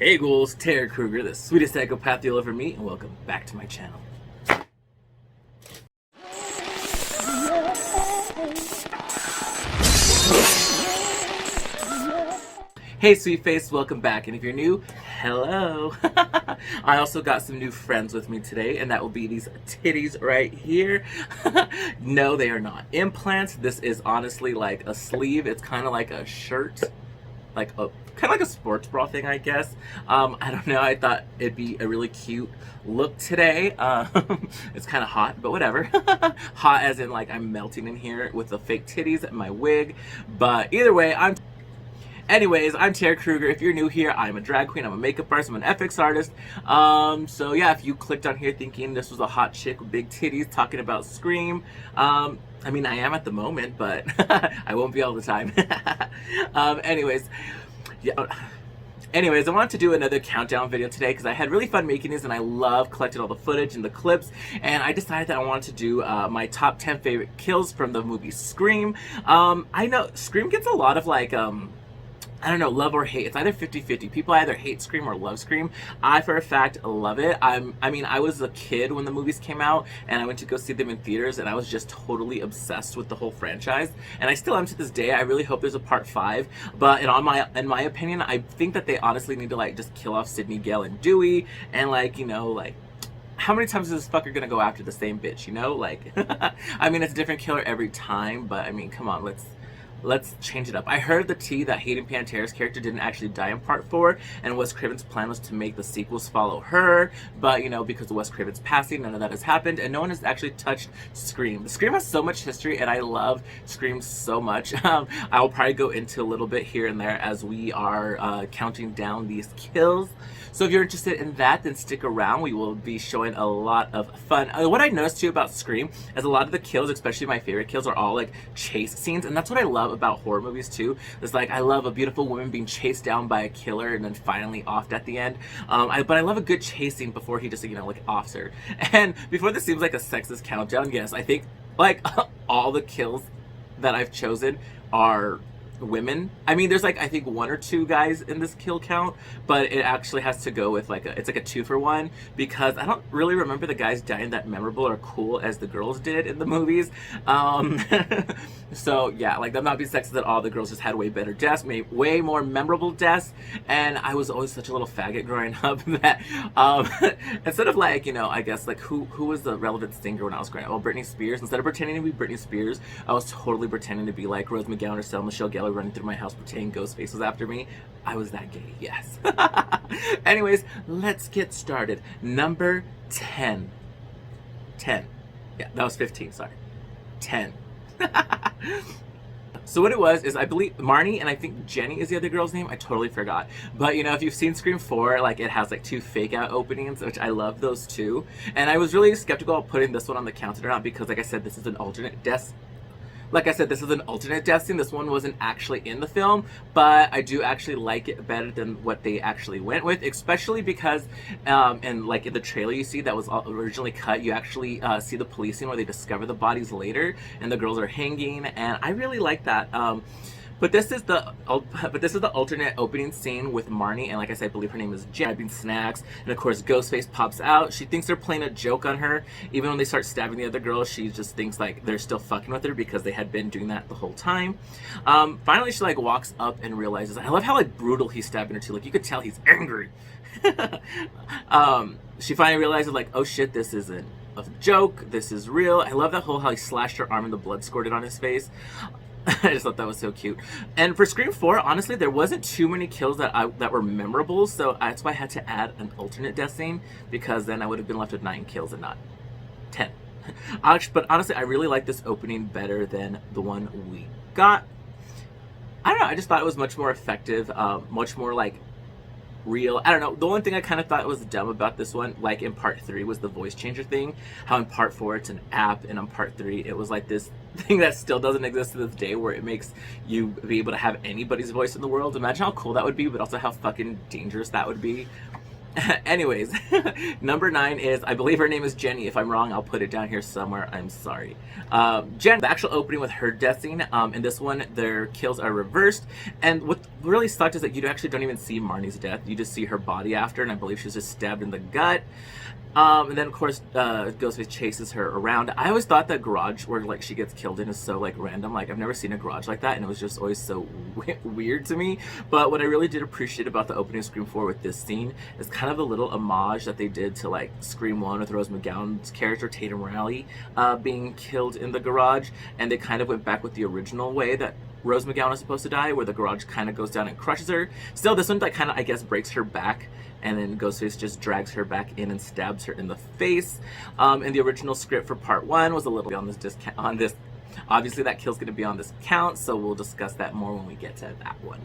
Hey ghouls, Terror Krueger, the sweetest psychopath you'll ever meet, and welcome back to my channel. Hey sweet face, welcome back, and if you're new, hello! I also got some new friends with me today, and that will be these titties right here. No, they are not implants. This is honestly like a sleeve. It's kind of like a shirt, like a kind of like a sports bra thing, I guess. I don't know, I thought it'd be a really cute look today. It's kind of hot, but whatever. Hot as in like I'm melting in here with the fake titties and my wig, but either way, Anyways, I'm Terror Krueger. If you're new here, I'm a drag queen, I'm a makeup artist, I'm an FX artist. So yeah, if you clicked on here thinking this was a hot chick with big titties talking about Scream, I mean, I am at the moment, but I won't be all the time. Anyways, I wanted to do another countdown video today because I had really fun making these and I love collecting all the footage and the clips, and I decided that I wanted to do my top 10 favorite kills from the movie Scream. I know Scream gets a lot of like, I don't know, love or hate. It's either 50-50. People either hate Scream or love Scream. I, for a fact, love it. I mean, I was a kid when the movies came out, and I went to go see them in theaters, and I was just totally obsessed with the whole franchise. And I still am to this day. I really hope there's a part 5. But in my opinion, I think that they honestly need to, like, just kill off Sidney, Gale, and Dewey, and, like, you know, like, how many times is this fucker gonna go after the same bitch, you know? Like, I mean, it's a different killer every time, but, I mean, come on, let's change it up. I heard the tea that Hayden Panettiere's character didn't actually die in part 4, and Wes Craven's plan was to make the sequels follow her, but you know, because of Wes Craven's passing, none of that has happened, and no one has actually touched Scream. Scream has so much history, and I love Scream so much. I will probably go into a little bit here and there as we are counting down these kills. So if you're interested in that, then stick around. We will be showing a lot of fun. What I noticed too about Scream is a lot of the kills, especially my favorite kills, are all like chase scenes, and that's what I love about horror movies too. It's like I love a beautiful woman being chased down by a killer and then finally offed at the end. But I love a good chase scene before he just, you know, like offs her. And before this seems like a sexist countdown, yes, I think like all the kills that I've chosen are women. I mean, there's like I think 1 or 2 guys in this kill count, but it actually has to go with like it's like a 2-for-1, because I don't really remember the guys dying that memorable or cool as the girls did in the movies. So yeah, like I'm not being sexist at all. The girls just had way better deaths, made way more memorable deaths, and I was always such a little faggot growing up that instead of like, you know, I guess like who was the relevant singer when I was growing up? Well, Britney Spears. Instead of pretending to be Britney Spears, I was totally pretending to be like Rose McGowan or Sarah Michelle Gellar running through my house pretending Ghostface was after me. I was that gay, yes. Anyways, let's get started. Number 10. 10. Yeah, that was 15, sorry. 10. So what it was is, I believe Marnie and I think Jenny is the other girl's name. I totally forgot. But you know, if you've seen Scream 4, like it has like 2 fake out openings, which I love those too. And I was really skeptical of putting this one on the counter or not, because like I said, this is an alternate death. Like I said, this is an alternate death scene. This one wasn't actually in the film, but I do actually like it better than what they actually went with, especially because, and like in the trailer you see that was originally cut, you actually see the police scene where they discover the bodies later, and the girls are hanging, and I really like that. But this is the alternate opening scene with Marnie, and like I said, I believe her name is Jen, grabbing snacks, and of course Ghostface pops out. She thinks they're playing a joke on her. Even when they start stabbing the other girl, she just thinks like they're still fucking with her because they had been doing that the whole time. Finally, she like walks up and realizes, I love how like brutal he's stabbing her too. Like you could tell he's angry. She finally realizes like, oh shit, this isn't a joke. This is real. I love that whole how he slashed her arm and the blood squirted on his face. I just thought that was so cute. And for Scream 4, honestly, there wasn't too many kills that were memorable, so that's why I had to add an alternate death scene, because then I would have been left with 9 kills and not 10. But honestly, I really like this opening better than the one we got. I don't know, I just thought it was much more effective, much more like real. I don't know, the one thing I kind of thought was dumb about this one, like in part 3, was the voice changer thing. How in part 4 it's an app, and in part 3 it was like this thing that still doesn't exist to this day, where it makes you be able to have anybody's voice in the world. Imagine how cool that would be, but also how fucking dangerous that would be. Anyways, number 9 is, I believe her name is Jenny. If I'm wrong, I'll put it down here somewhere. I'm sorry. Jen, the actual opening with her death scene, in this one, their kills are reversed. And what really sucked is that you actually don't even see Marnie's death. You just see her body after, and I believe she was just stabbed in the gut. And then of course Ghostface chases her around. I always thought that garage where like she gets killed in is so like random. Like I've never seen a garage like that, and it was just always so weird to me. But what I really did appreciate about the opening of Scream 4 with this scene is kind of the little homage that they did to like Scream 1 with Rose McGowan's character Tatum Riley being killed in the garage, and they kind of went back with the original way that Rose McGowan is supposed to die, where the garage kind of goes down and crushes her. Still, this one like kind of, I guess, breaks her back, and then Ghostface just drags her back in and stabs her in the face. And the original script for part 1 was a little bit on this discount. On this, obviously that kill's going to be on this count, so we'll discuss that more when we get to that one.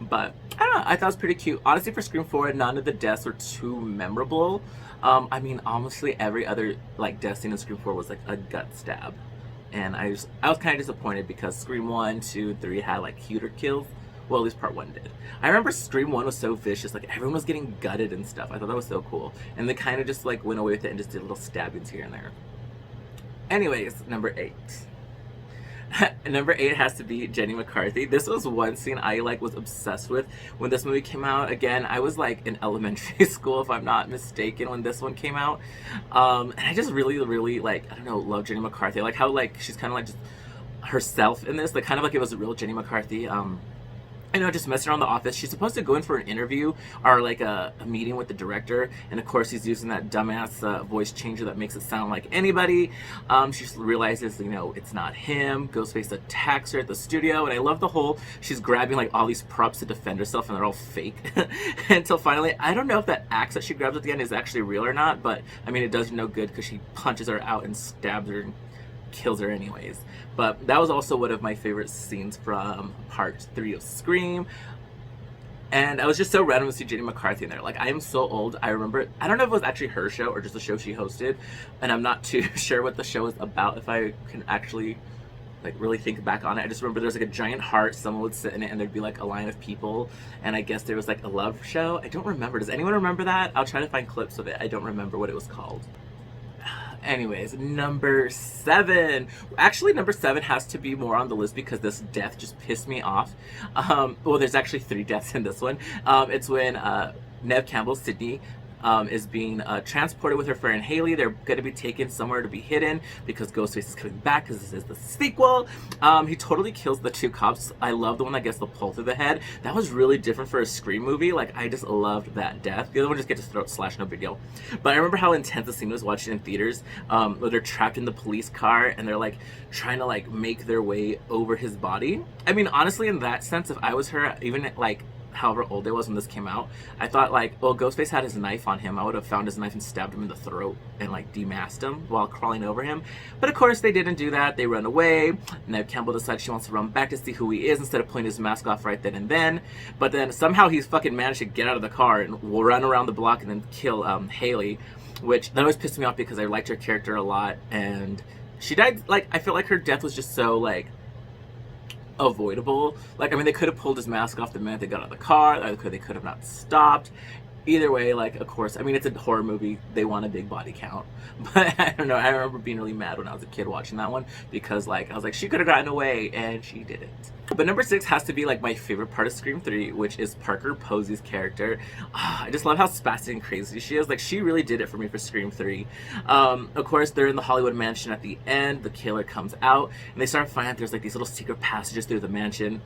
But I don't know, I thought it was pretty cute. Honestly, for Scream 4, none of the deaths were too memorable. I mean, honestly, every other like death scene in Scream 4 was like a gut stab. And I was kind of disappointed because Scream 1, 2, 3 had like cuter kills. Well, at least part 1 did. I remember Scream 1 was so vicious, like everyone was getting gutted and stuff. I thought that was so cool. And they kind of just like went away with it and just did little stabbings here and there. Anyways, number 8. Number 8 has to be Jenny McCarthy. This was one scene I like was obsessed with when this movie came out. Again, I was like in elementary school, if I'm not mistaken, when this one came out. And I just really, really like, I don't know, love Jenny McCarthy. I like how like she's kind of like just herself in this. Like kind of like it was a real Jenny McCarthy. I know, just messing around the office. She's supposed to go in for an interview or like a meeting with the director, and of course he's using that dumbass voice changer that makes it sound like anybody. She realizes, you know, it's not him. Ghostface attacks her at the studio, and I love the whole, she's grabbing like all these props to defend herself, and they're all fake. Until finally, I don't know if that axe that she grabs at the end is actually real or not, but I mean, it does no good because she punches her out and stabs her and kills her anyways. But that was also one of my favorite scenes from part 3 of Scream. And I was just so random to see Jenny McCarthy in there. Like, I am so old. I remember, I don't know if it was actually her show or just a show she hosted, and I'm not too sure what the show is about, if I can actually like really think back on it. I just remember there's like a giant heart, someone would sit in it, and there'd be like a line of people, and I guess there was like a love show. I don't remember. Does anyone remember that? I'll try to find clips of it. I don't remember what it was called. Anyways, number 7. Actually, number 7 has to be more on the list because this death just pissed me off. Well, there's actually 3 deaths in this one. It's when Neve Campbell, Sydney, is being transported with her friend Haley. They're going to be taken somewhere to be hidden because Ghostface is coming back because this is the sequel. He totally kills the 2 cops. I love the one that gets the pole through the head. That was really different for a Scream movie. Like, I just loved that death. The other one just gets his throat slashed, no big deal. But I remember how intense the scene was watching in theaters, where they're trapped in the police car and they're like trying to like make their way over his body. I mean, honestly, in that sense, if I was her, even like however old I was when this came out, I thought like, well, Ghostface had his knife on him. I would have found his knife and stabbed him in the throat and like demasked him while crawling over him. But of course they didn't do that. They run away. Neve Campbell decides she wants to run back to see who he is instead of pulling his mask off right then and then. But then somehow he's fucking managed to get out of the car and will run around the block and then kill Haley, which that always pissed me off because I liked her character a lot, and she died like, I feel like her death was just so like avoidable. Like, I mean, they could have pulled his mask off the minute they got out of the car. They could have not stopped. Either way, like, of course, I mean, it's a horror movie. They want a big body count. But I don't know. I remember being really mad when I was a kid watching that one because, like, I was like, she could have gotten away, and she didn't. But number 6 has to be, like, my favorite part of Scream 3, which is Parker Posey's character. I just love how spastic and crazy she is. Like, she really did it for me for Scream 3. Of course, they're in the Hollywood mansion at the end. The killer comes out, and they start finding out there's, like, these little secret passages through the mansion.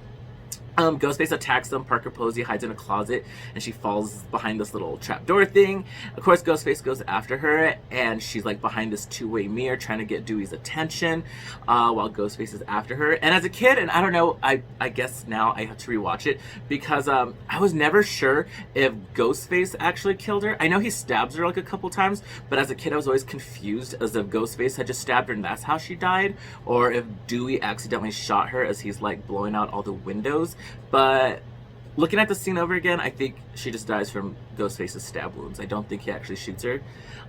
Ghostface attacks them. Parker Posey hides in a closet, and she falls behind this little trapdoor thing. Of course, Ghostface goes after her, and she's like behind this two-way mirror trying to get Dewey's attention while Ghostface is after her. And as a kid, and I don't know, I guess now I have to rewatch it because I was never sure if Ghostface actually killed her. I know he stabs her like a couple times, but as a kid I was always confused as if Ghostface had just stabbed her and that's how she died, or if Dewey accidentally shot her as he's like blowing out all the windows. But looking at the scene over again, I think she just dies from Ghostface's stab wounds. I don't think he actually shoots her.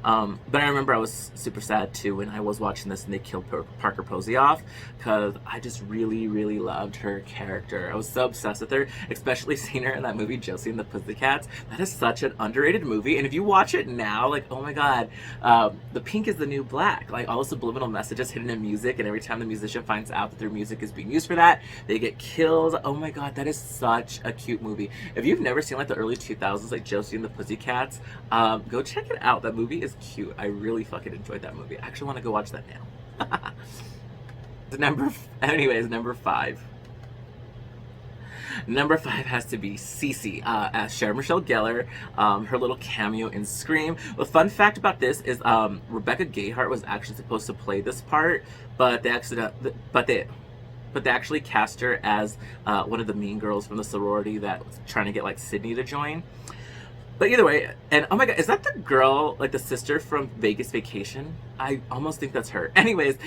But I remember I was super sad too when I was watching this and they killed Parker Posey off, because I just really, really loved her character. I was so obsessed with her, especially seeing her in that movie Josie and the Pussycats. That is such an underrated movie, and if you watch it now, like, oh my god, the pink is the new black. Like, all the subliminal messages hidden in music, and every time the musician finds out that their music is being used for that, they get killed. Oh my god, that is such a cute movie. If you've never seen like the early 2000s, like Josie and the Pussycats, go check it out. That movie is cute. I really fucking enjoyed that movie. I actually want to go watch that now. Anyways, number 5. Number 5 has to be Cece as Sarah Michelle Gellar, her little cameo in Scream. The fun fact about this is Rebecca Gayheart was actually supposed to play this part, but they actually cast her as one of the mean girls from the sorority that was trying to get like Sydney to join. But either way, and oh my god, is that the girl, like the sister from Vegas Vacation? I almost think that's her. Anyways,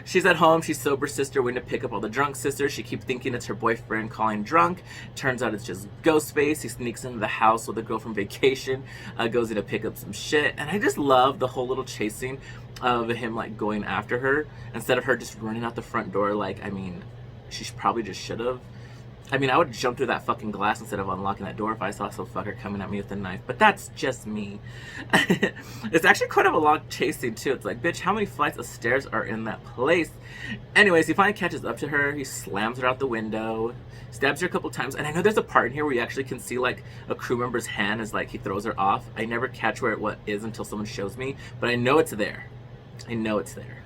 she's at home, she's sober sister waiting to pick up all the drunk sisters. She keeps thinking it's her boyfriend calling drunk. Turns out it's just Ghostface. He sneaks into the house with the girl from Vacation, goes in to pick up some shit. And I just love the whole little chasing of him like going after her, instead of her just running out the front door. Like, I mean, she probably just should have. I mean, I would jump through that fucking glass instead of unlocking that door if I saw some fucker coming at me with a knife. But that's just me. It's actually quite of a long chase scene, too. It's like, bitch, how many flights of stairs are in that place? Anyways, he finally catches up to her. He slams her out the window, stabs her a couple times. And I know there's a part in here where you actually can see, like, a crew member's hand as, like, he throws her off. I never catch where it is until someone shows me. But I know it's there. I know it's there.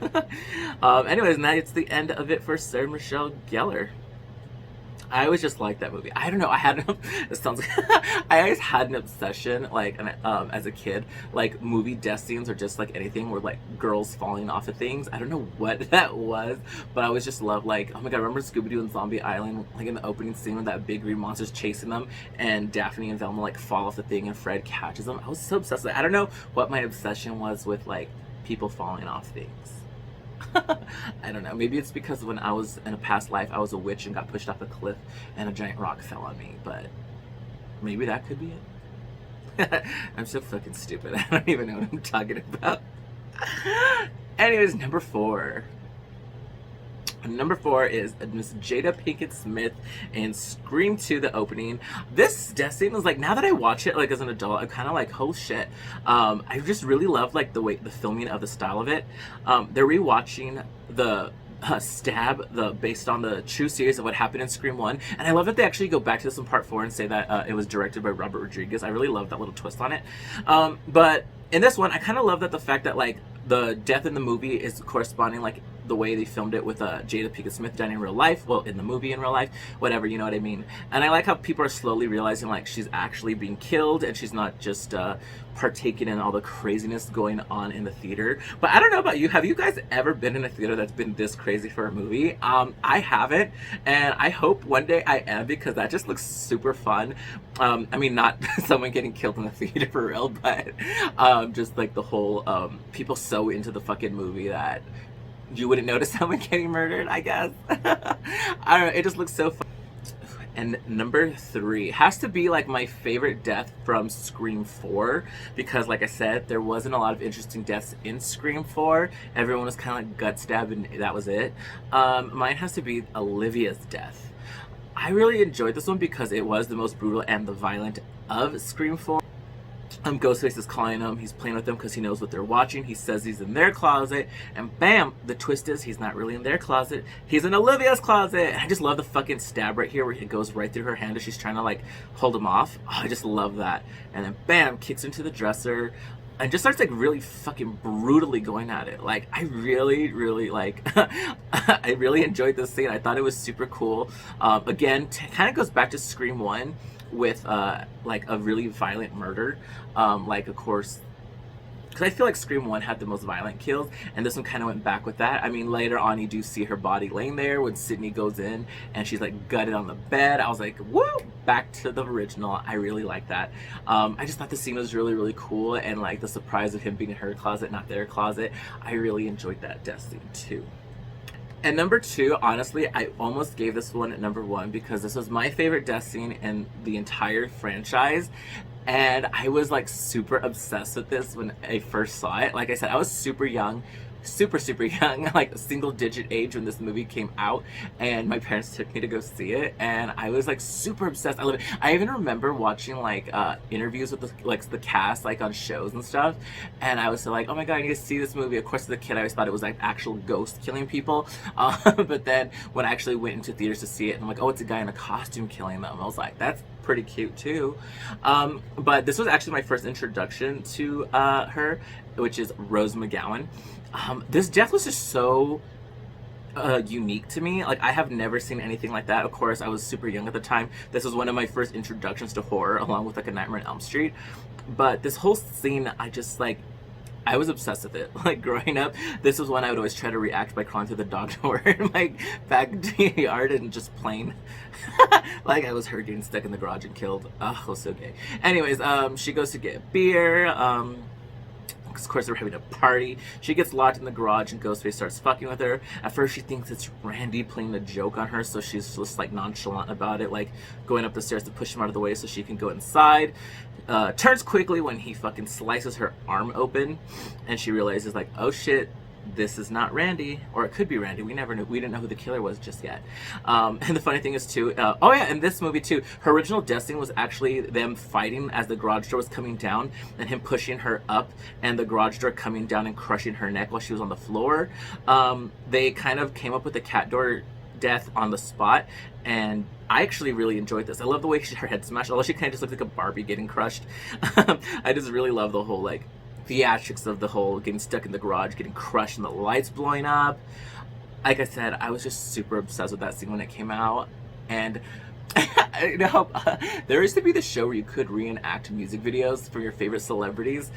Anyways, now it's the end of it for Sarah Michelle Gellar. I always just liked that movie. I don't know. I had it sounds like I always had an obsession, like, as a kid, like movie death scenes or just like anything where like girls falling off of things. I don't know what that was, but I always just loved, like, oh my god, remember Scooby-Doo and Zombie Island, like in the opening scene when that big green monster's chasing them and Daphne and Velma like fall off the thing and Fred catches them. I was so obsessed with it. I don't know what my obsession was with like people falling off things. I don't know. Maybe it's because when I was in a past life, I was a witch and got pushed off a cliff and a giant rock fell on me. But maybe that could be it. I'm so fucking stupid. I don't even know what I'm talking about. Anyways, number 4. Number 4 is Miss Jada Pinkett Smith in Scream 2, the opening. This death scene was like, now that I watch it like as an adult, I'm kind of like, oh shit. I just really love like the filming of the style of it. They're rewatching the stab based on the true series of what happened in Scream 1, and I love that they actually go back to this in part 4 and say that it was directed by Robert Rodriguez. I really love that little twist on it. But in this one, I kind of love that the fact that like the death in the movie is corresponding like the way they filmed it with Jada Pinkett Smith dying in real life, well, in the movie in real life, whatever, you know what I mean. And I like how people are slowly realizing like she's actually being killed and she's not just partaking in all the craziness going on in the theater. But I don't know about you, have you guys ever been in a theater that's been this crazy for a movie? I haven't, and I hope one day I am, because that just looks super fun. I mean, not someone getting killed in the theater for real, but just like the whole people so into the fucking movie that you wouldn't notice someone getting murdered, I guess. I don't know, it just looks so fun. And number 3 has to be like my favorite death from Scream 4, because like I said, there wasn't a lot of interesting deaths in Scream 4. Everyone was kind of like gut stabbed and that was it. Mine has to be Olivia's death. I really enjoyed this one because it was the most brutal and the violent of Scream 4. Ghostface is calling him, he's playing with them because he knows what they're watching. He says he's in their closet, and bam, the twist is he's not really in their closet, he's in Olivia's closet. And I just love the fucking stab right here where it goes right through her hand as she's trying to like hold him off. Oh, I just love that. And then bam, kicks into the dresser and just starts like really fucking brutally going at it. Like, I really like I really enjoyed this scene. I thought it was super cool. Again, kind of goes back to Scream 1 with like a really violent murder. Like, of course, because I feel like Scream 1 had the most violent kills, and this one kind of went back with that. I mean, later on you do see her body laying there when Sydney goes in and she's like gutted on the bed. I was like, woo, back to the original. I really like that. I just thought the scene was really cool, and like the surprise of him being in her closet, not their closet. I really enjoyed that death scene too. And number 2, honestly, I almost gave this one at number 1 because this was my favorite death scene in the entire franchise. And I was like super obsessed with this when I first saw it. Like I said, I was super young, super young, like a single digit age when this movie came out, and my parents took me to go see it, and I was like super obsessed. I love it. I even remember watching like interviews with the cast, like on shows and stuff, and I was so like, oh my god, I need to see this movie. Of course, as a kid I always thought it was like actual ghost killing people, but then when I actually went into theaters to see it, and I'm like, oh, it's a guy in a costume killing them, I was like, that's pretty cute too. But this was actually my first introduction to her, which is Rose McGowan. This death was just so unique to me. Like, I have never seen anything like that. Of course, I was super young at the time. This was one of my first introductions to horror, along with like A Nightmare on Elm Street. But this whole scene, I was obsessed with it. Like, growing up, this was when I would always try to react by crawling through the dog door in my backyard and just playing like I was her getting stuck in the garage and killed. Oh, it was so gay. Anyways, she goes to get beer. Of course, they're having a party. She gets locked in the garage and Ghostface starts fucking with her. At first, she thinks it's Randy playing a joke on her, so she's just like nonchalant about it, like going up the stairs to push him out of the way so she can go inside. Turns quickly when he fucking slices her arm open, and she realizes like, oh shit, this is not Randy, or it could be Randy. We never knew. We didn't know who the killer was just yet. And the funny thing is too, oh yeah, in this movie too, her original death scene was actually them fighting as the garage door was coming down, and him pushing her up, and the garage door coming down and crushing her neck while she was on the floor. They kind of came up with the cat door death on the spot, and I actually really enjoyed this. I love the way her head smashed, although she kind of just looked like a Barbie getting crushed. I just really love the whole like theatrics of the whole getting stuck in the garage, getting crushed, and the lights blowing up. Like I said, I was just super obsessed with that scene when it came out. And you know, there used to be this show where you could reenact music videos for your favorite celebrities.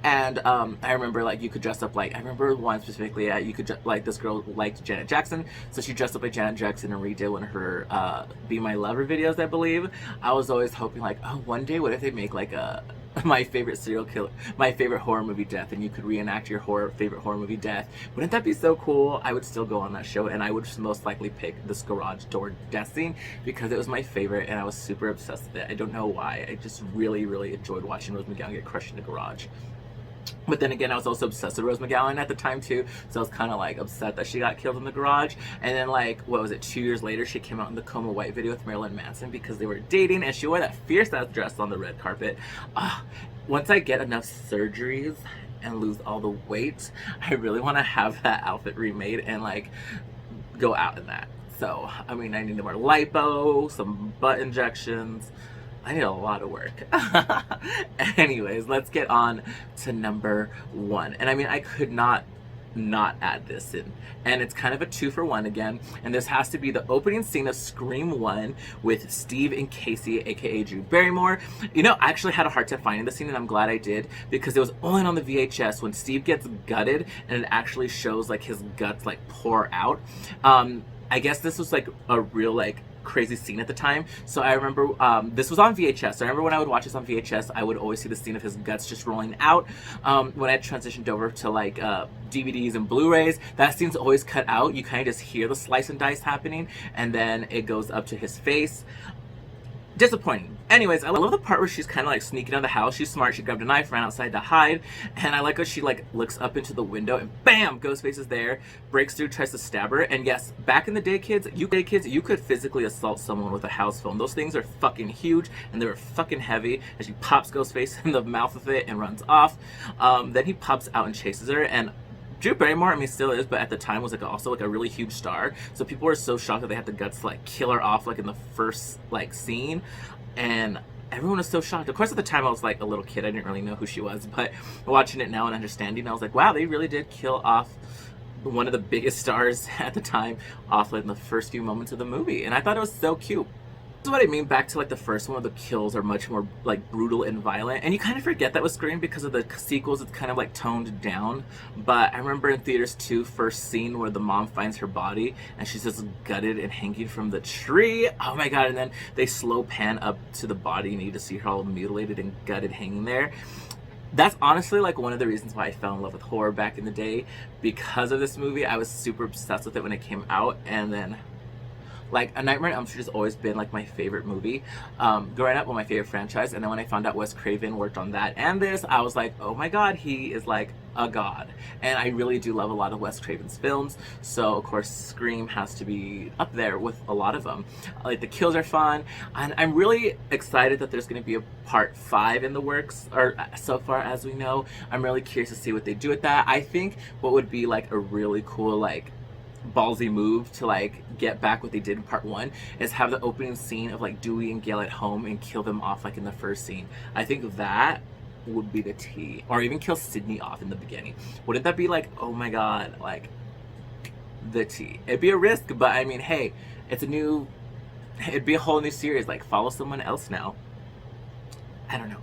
And I remember like you could dress up like, I remember one specifically, you could like, this girl liked Janet Jackson, so she dressed up like Janet Jackson and redid one of her Be My Lover videos, I believe. I was always hoping like, oh, one day what if they make like a my favorite serial killer, my favorite horror movie death, and you could reenact your favorite horror movie death. Wouldn't that be so cool? I would still go on that show, and I would most likely pick this garage door death scene because it was my favorite, and I was super obsessed with it. I don't know why. I just really enjoyed watching Rose McGowan get crushed in the garage. But then again, I was also obsessed with Rose McGowan at the time too, so I was kind of like upset that she got killed in the garage. And then like, what was it, 2 years later, she came out in the Coma White video with Marilyn Manson because they were dating, and she wore that fierce ass dress on the red carpet. Once I get enough surgeries and lose all the weight, I really want to have that outfit remade and like go out in that. So I mean, I need more lipo, some butt injections. I need a lot of work. Anyways, let's get on to number 1. And I mean, I could not add this in. And it's kind of a 2-for-1 again. And this has to be the opening scene of Scream 1 with Steve and Casey, aka Drew Barrymore. You know, I actually had a hard time finding the scene, and I'm glad I did, because it was only on the VHS when Steve gets gutted and it actually shows like his guts like pour out. I guess this was like a real like crazy scene at the time. So I remember this was on VHS. So I remember when I would watch this on VHS, I would always see the scene of his guts just rolling out. When I transitioned over to like DVDs and Blu-rays, that scene's always cut out. You kind of just hear the slice and dice happening, and then it goes up to his face. Disappointing. Anyways, I love the part where she's kind of like sneaking out of the house. She's smart. She grabbed a knife, ran outside to hide, and I like how she like looks up into the window and bam, Ghostface is there, breaks through, tries to stab her. And yes, back in the day, kids, you could physically assault someone with a house phone. Those things are fucking huge and they were fucking heavy. And she pops Ghostface in the mouth with it and runs off. Then he pops out and chases her, and Drew Barrymore, I mean, still is, but at the time was like also like a really huge star. So people were so shocked that they had the guts to like kill her off like in the first like scene, and everyone was so shocked. Of course, at the time I was like a little kid, I didn't really know who she was, but watching it now and understanding, I was like, wow, they really did kill off one of the biggest stars at the time off like in the first few moments of the movie, and I thought it was so cute. This is what I mean back to like the first one, where the kills are much more like brutal and violent, and you kind of forget that with Scream because of the sequels. It's kind of like toned down. But I remember in theaters too, first scene where the mom finds her body and she's just gutted and hanging from the tree. Oh my god. And then they slow pan up to the body and you just see her all mutilated and gutted hanging there. That's honestly like one of the reasons why I fell in love with horror back in the day, because of this movie. I was super obsessed with it when it came out, and then like A Nightmare on Elm Street has always been like my favorite movie growing up, my favorite franchise. And then when I found out Wes Craven worked on that and this, I was like, oh my god, he is like a god. And I really do love a lot of Wes Craven's films, so of course Scream has to be up there with a lot of them. Like the kills are fun, and I'm really excited that there's going to be a part 5 in the works, or so far as we know. I'm really curious to see what they do with that. I think what would be like a really cool like ballsy move to like get back what they did in part 1 is have the opening scene of like Dewey and Gail at home and kill them off like in the first scene. I think that would be the tea. Or even kill Sydney off in the beginning. Wouldn't that be like, oh my god, like the tea? It'd be a risk, but I mean, hey, it'd be a whole new series. Like, follow someone else now. I don't know.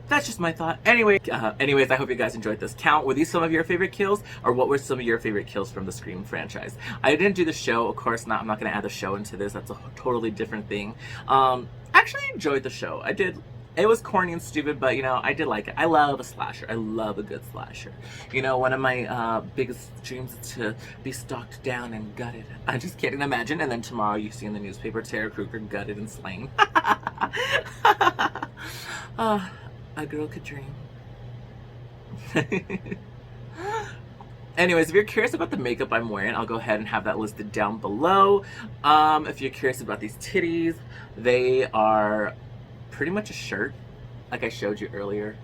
That's just my thought. Anyways, I hope you guys enjoyed this count. Were these some of your favorite kills, or what were some of your favorite kills from the Scream franchise? I didn't do the show, of course not. I'm not going to add the show into this. That's a totally different thing. Actually enjoyed the show. I did. It was corny and stupid, but you know, I did like it. I love a slasher. I love a good slasher. You know, one of my biggest dreams is to be stalked down and gutted. I'm just kidding. Imagine, and then tomorrow you see in the newspaper, Terror Krueger gutted and slain. A girl could dream. Anyways, if you're curious about the makeup I'm wearing, I'll go ahead and have that listed down below. If you're curious about these titties, they are pretty much a shirt, like I showed you earlier.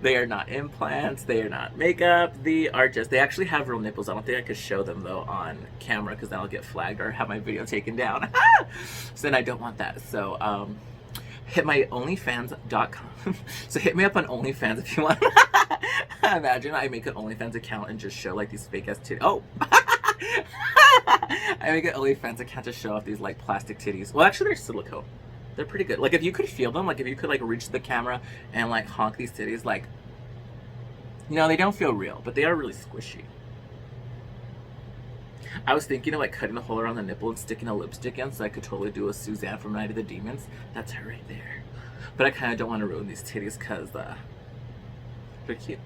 They are not implants, they are not makeup, they actually have real nipples. I don't think I could show them though on camera, because then I'll get flagged or have my video taken down. So then I don't want that. So hit my onlyfans.com. So hit me up on OnlyFans if you want. Imagine I make an OnlyFans account and just show like these fake ass titties. Oh! I make an OnlyFans account to show off these like plastic titties. Well, actually they're silicone. They're pretty good. Like if you could feel them, like if you could like reach the camera and like honk these titties, like, you know, they don't feel real, but they are really squishy. I was thinking of like cutting a hole around the nipple and sticking a lipstick in, so I could totally do a Suzanne from Night of the Demons. That's her right there. But I kind of don't want to ruin these titties because they're cute.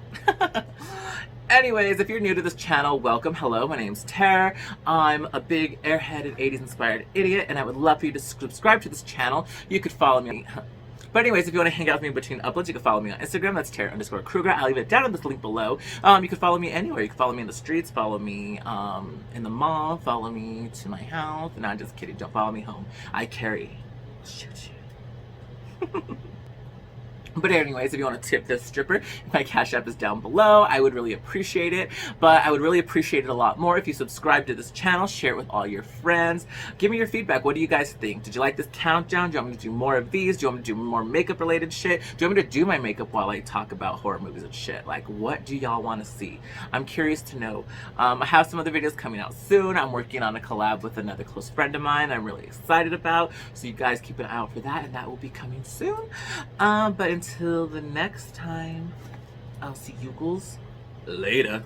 Anyways, if you're new to this channel, welcome. Hello, my name's Tara. I'm a big airheaded 80s inspired idiot, and I would love for you to subscribe to this channel. You could follow me. But anyways, if you want to hang out with me between uploads, you can follow me on Instagram. That's terror_krueger. I'll leave it down in this link below. You can follow me anywhere. You can follow me in the streets, follow me in the mall, follow me to my house. No, I'm just kidding. Don't follow me home. I carry. I'll shoot you. But anyways, if you want to tip this stripper, my Cash App is down below. I would really appreciate it. But I would really appreciate it a lot more if you subscribe to this channel, share it with all your friends. Give me your feedback. What do you guys think? Did you like this countdown? Do you want me to do more of these? Do you want me to do more makeup related shit? Do you want me to do my makeup while I talk about horror movies and shit? Like, what do y'all want to see? I'm curious to know. I have some other videos coming out soon. I'm working on a collab with another close friend of mine I'm really excited about. So you guys keep an eye out for that, and that will be coming soon. But until the next time, I'll see you girls later.